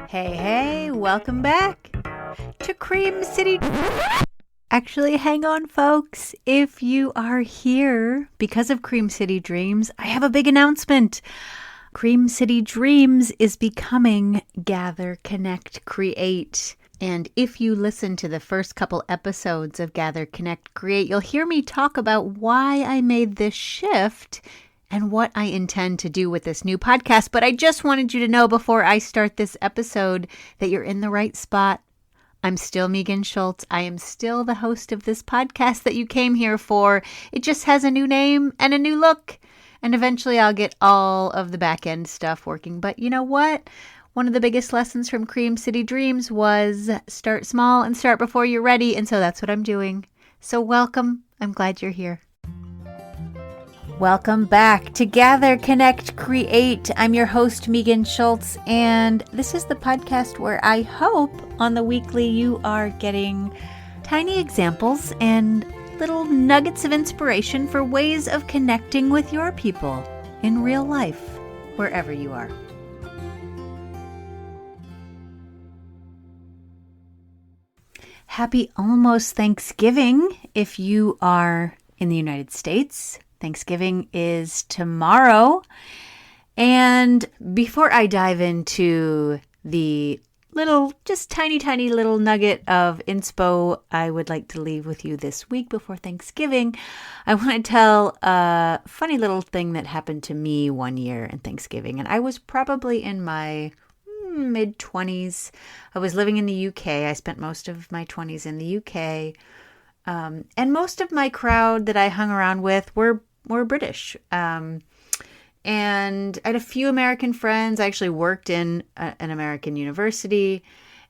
Hey, welcome back to Cream City. Actually, hang on, folks. If you are here because of Cream City Dreams, I have a big announcement. Cream City Dreams is becoming Gather, Connect, Create. And if you listen to the first couple episodes of Gather, Connect, Create, you'll hear me talk about why I made this shift and what I intend to do with this new podcast. But I just wanted you to know before I start this episode that you're in the right spot. I'm still Megan Schultz. I am still the host of this podcast that you came here for. It just has a new name and a new look. And eventually I'll get all of the back end stuff working. But you know what? One of the biggest lessons from Cream City Dreams was start small and start before you're ready. And so that's what I'm doing. So welcome. I'm glad you're here. Welcome back to Gather, Connect, Create. I'm your host, Megan Schultz, and this is the podcast where I hope on the weekly you are getting tiny examples and little nuggets of inspiration for ways of connecting with your people in real life, wherever you are. Happy almost Thanksgiving if you are in the United States. Thanksgiving is tomorrow. And before I dive into the just tiny little nugget of inspo I would like to leave with you this week before Thanksgiving, I want to tell a funny little thing that happened to me one year in Thanksgiving. And I was probably in my mid-20s. I was living in the UK. I spent most of my 20s in the UK. And most of my crowd that I hung around with were British. And I had a few American friends. I actually worked in an American university.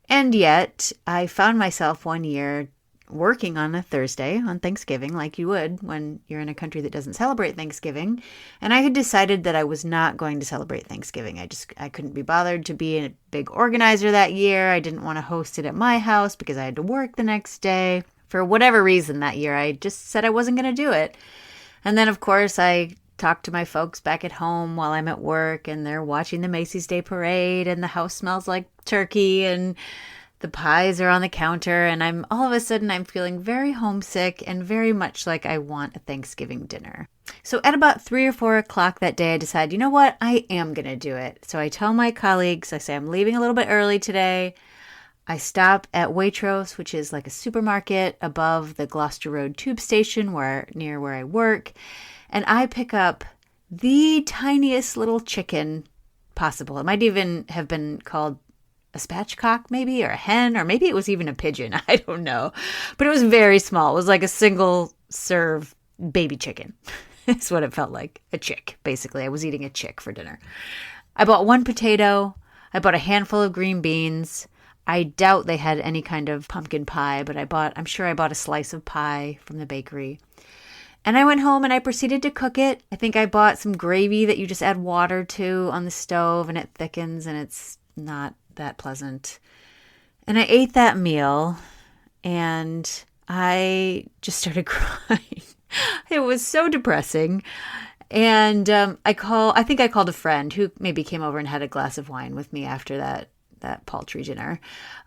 And yet I found myself one year working on a Thursday on Thanksgiving, like you would when you're in a country that doesn't celebrate Thanksgiving. And I had decided that I was not going to celebrate Thanksgiving. I couldn't be bothered to be a big organizer that year. I didn't want to host it at my house because I had to work the next day. For whatever reason that year, I just said I wasn't going to do it. And then, of course, I talked to my folks back at home while I'm at work, and they're watching the Macy's Day Parade, and the house smells like turkey, and the pies are on the counter, and all of a sudden I'm feeling very homesick and very much like I want a Thanksgiving dinner. So at about 3 or 4 o'clock that day, I decide, you know what, I am going to do it. So I tell my colleagues, I say I'm leaving a little bit early today. I stop at Waitrose, which is like a supermarket above the Gloucester Road tube station near where I work. And I pick up the tiniest little chicken possible. It might even have been called a spatchcock maybe, or a hen, or maybe it was even a pigeon. I don't know. But it was very small. It was like a single serve baby chicken. That's what it felt like. A chick, basically. I was eating a chick for dinner. I bought 1 potato. I bought a handful of green beans. I doubt they had any kind of pumpkin pie, but I'm sure I bought a slice of pie from the bakery. And I went home and I proceeded to cook it. I think I bought some gravy that you just add water to on the stove and it thickens and it's not that pleasant. And I ate that meal and I just started crying. It was so depressing. And I think I called a friend who maybe came over and had a glass of wine with me after that paltry dinner.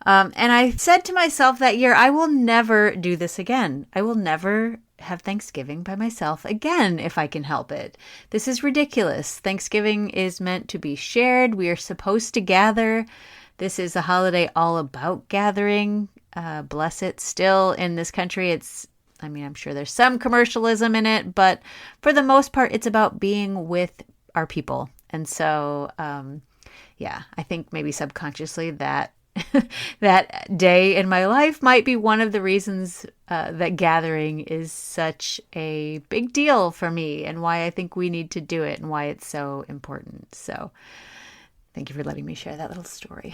And I said to myself that year, I will never do this again. I will never have Thanksgiving by myself again if I can help it. This is ridiculous. Thanksgiving is meant to be shared. We are supposed to gather. This is a holiday all about gathering. Bless it. Still in this country, I'm sure there's some commercialism in it, but for the most part, it's about being with our people. And so, I think maybe subconsciously that that day in my life might be one of the reasons that gathering is such a big deal for me and why I think we need to do it and why it's so important. So thank you for letting me share that little story.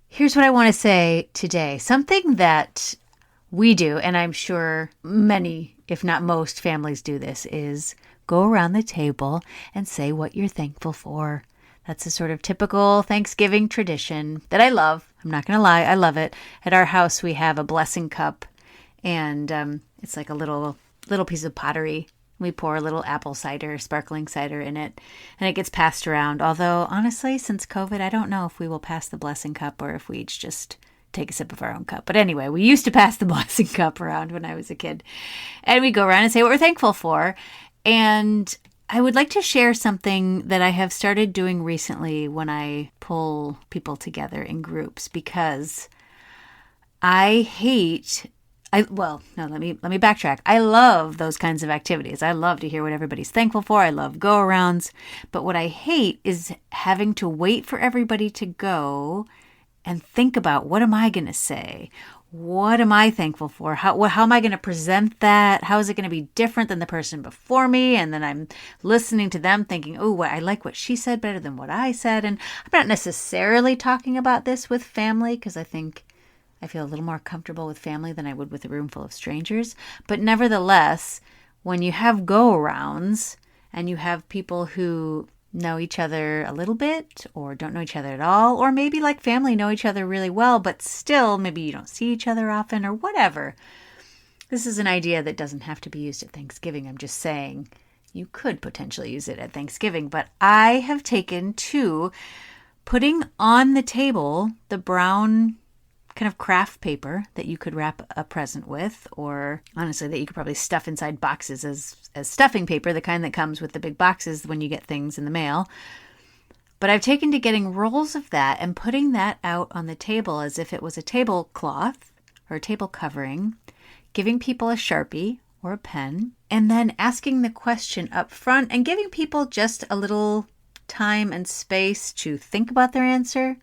Here's what I want to say today. Something that we do, and I'm sure many, if not most families do this, is go around the table and say what you're thankful for. That's a sort of typical Thanksgiving tradition that I love. I'm not going to lie. I love it. At our house, we have a blessing cup, and it's like a little piece of pottery We pour a little apple cider, sparkling cider in it, and it gets passed around. Although, honestly, since COVID, I don't know if we will pass the blessing cup or if we each just take a sip of our own cup. But anyway, we used to pass the blessing cup around when I was a kid. And we go around and say what we're thankful for. And I would like to share something that I have started doing recently when I pull people together in groups, because I hate... let me backtrack. I love those kinds of activities. I love to hear what everybody's thankful for. I love go-arounds. But what I hate is having to wait for everybody to go and think about, what am I going to say? What am I thankful for? How am I going to present that? How is it going to be different than the person before me? And then I'm listening to them thinking, oh, I like what she said better than what I said. And I'm not necessarily talking about this with family, because I feel a little more comfortable with family than I would with a room full of strangers. But nevertheless, when you have go-arounds and you have people who know each other a little bit or don't know each other at all, or maybe like family know each other really well, but still maybe you don't see each other often or whatever. This is an idea that doesn't have to be used at Thanksgiving. I'm just saying you could potentially use it at Thanksgiving. But I have taken to putting on the table the brown kind of craft paper that you could wrap a present with, or honestly that you could probably stuff inside boxes as stuffing paper, the kind that comes with the big boxes when you get things in the mail. But I've taken to getting rolls of that and putting that out on the table as if it was a tablecloth or a table covering, giving people a Sharpie or a pen, and then asking the question up front and giving people just a little time and space to think about their answer,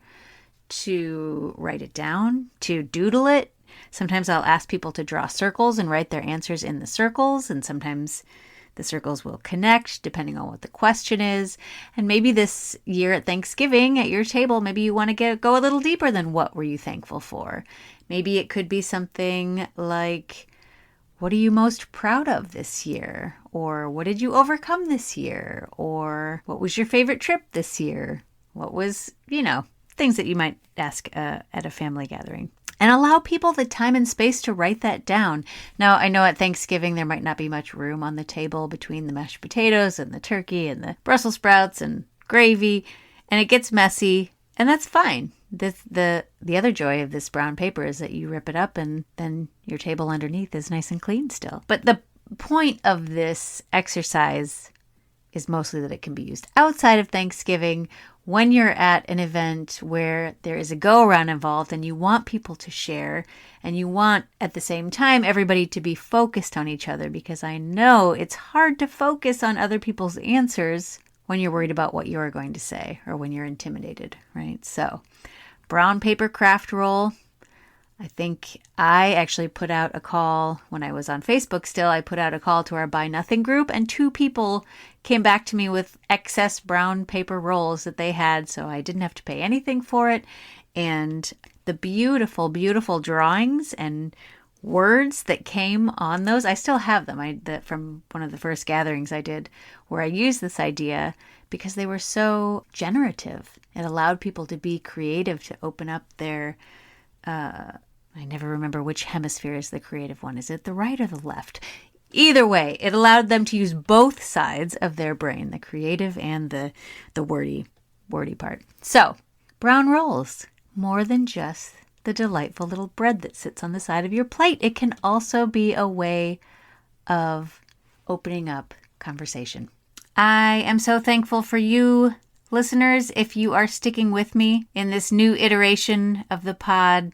to write it down, to doodle it. Sometimes I'll ask people to draw circles and write their answers in the circles, and sometimes the circles will connect depending on what the question is. And maybe this year at Thanksgiving at your table, maybe you want to go a little deeper than what were you thankful for. Maybe it could be something like, what are you most proud of this year? Or what did you overcome this year? Or what was your favorite trip this year? What was, things that you might ask at a family gathering. And allow people the time and space to write that down. Now, I know at Thanksgiving there might not be much room on the table between the mashed potatoes and the turkey and the Brussels sprouts and gravy, and it gets messy, and that's fine. The other joy of this brown paper is that you rip it up and then your table underneath is nice and clean still. But the point of this exercise is mostly that it can be used outside of Thanksgiving when you're at an event where there is a go-around involved and you want people to share, and you want at the same time everybody to be focused on each other, because I know it's hard to focus on other people's answers when you're worried about what you're going to say or when you're intimidated, right? So, brown paper craft roll. I think I actually put out a call when I was on Facebook still. I put out a call to our Buy Nothing group, and 2 people came back to me with excess brown paper rolls that they had, so I didn't have to pay anything for it. And the beautiful, beautiful drawings and words that came on those, I still have them. From one of the first gatherings I did where I used this idea because they were so generative. It allowed people to be creative, to open up their... I never remember which hemisphere is the creative one. Is it the right or the left? Either way, it allowed them to use both sides of their brain, the creative and the wordy part. So, brown rolls, more than just the delightful little bread that sits on the side of your plate. It can also be a way of opening up conversation. I am so thankful for you, listeners, if you are sticking with me in this new iteration of the pod,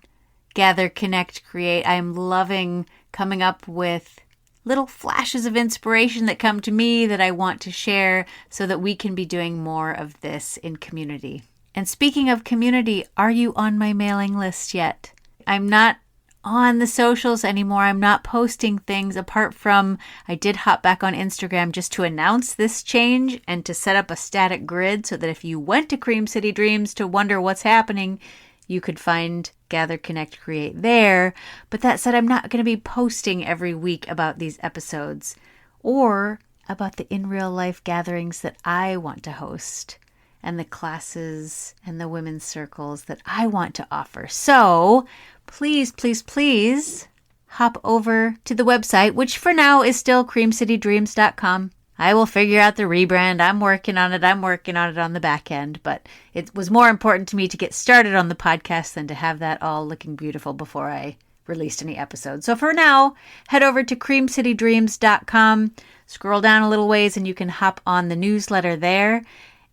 Gather, Connect, Create. I am loving coming up with little flashes of inspiration that come to me that I want to share so that we can be doing more of this in community. And speaking of community, are you on my mailing list yet? I'm not on the socials anymore. I'm not posting things apart from I did hop back on Instagram just to announce this change and to set up a static grid so that if you went to Cream City Dreams to wonder what's happening, you could find Gather, Connect, Create there. But that said, I'm not going to be posting every week about these episodes or about the in real life gatherings that I want to host and the classes and the women's circles that I want to offer. So please, please, please hop over to the website, which for now is still creamcitydreams.com. I will figure out the rebrand. I'm working on it on the back end, but it was more important to me to get started on the podcast than to have that all looking beautiful before I released any episodes. So for now, head over to creamcitydreams.com, scroll down a little ways, and you can hop on the newsletter there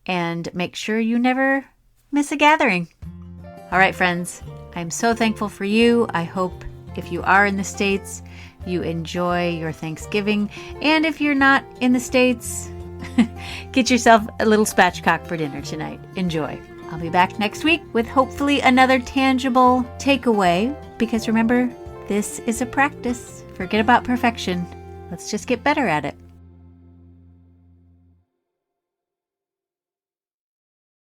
and make sure you never miss a gathering. All right, friends, I'm so thankful for you. I hope if you are in the States, you enjoy your Thanksgiving. And if you're not in the States, get yourself a little spatchcock for dinner tonight. Enjoy. I'll be back next week with hopefully another tangible takeaway, because remember, this is a practice. Forget about perfection. Let's just get better at it.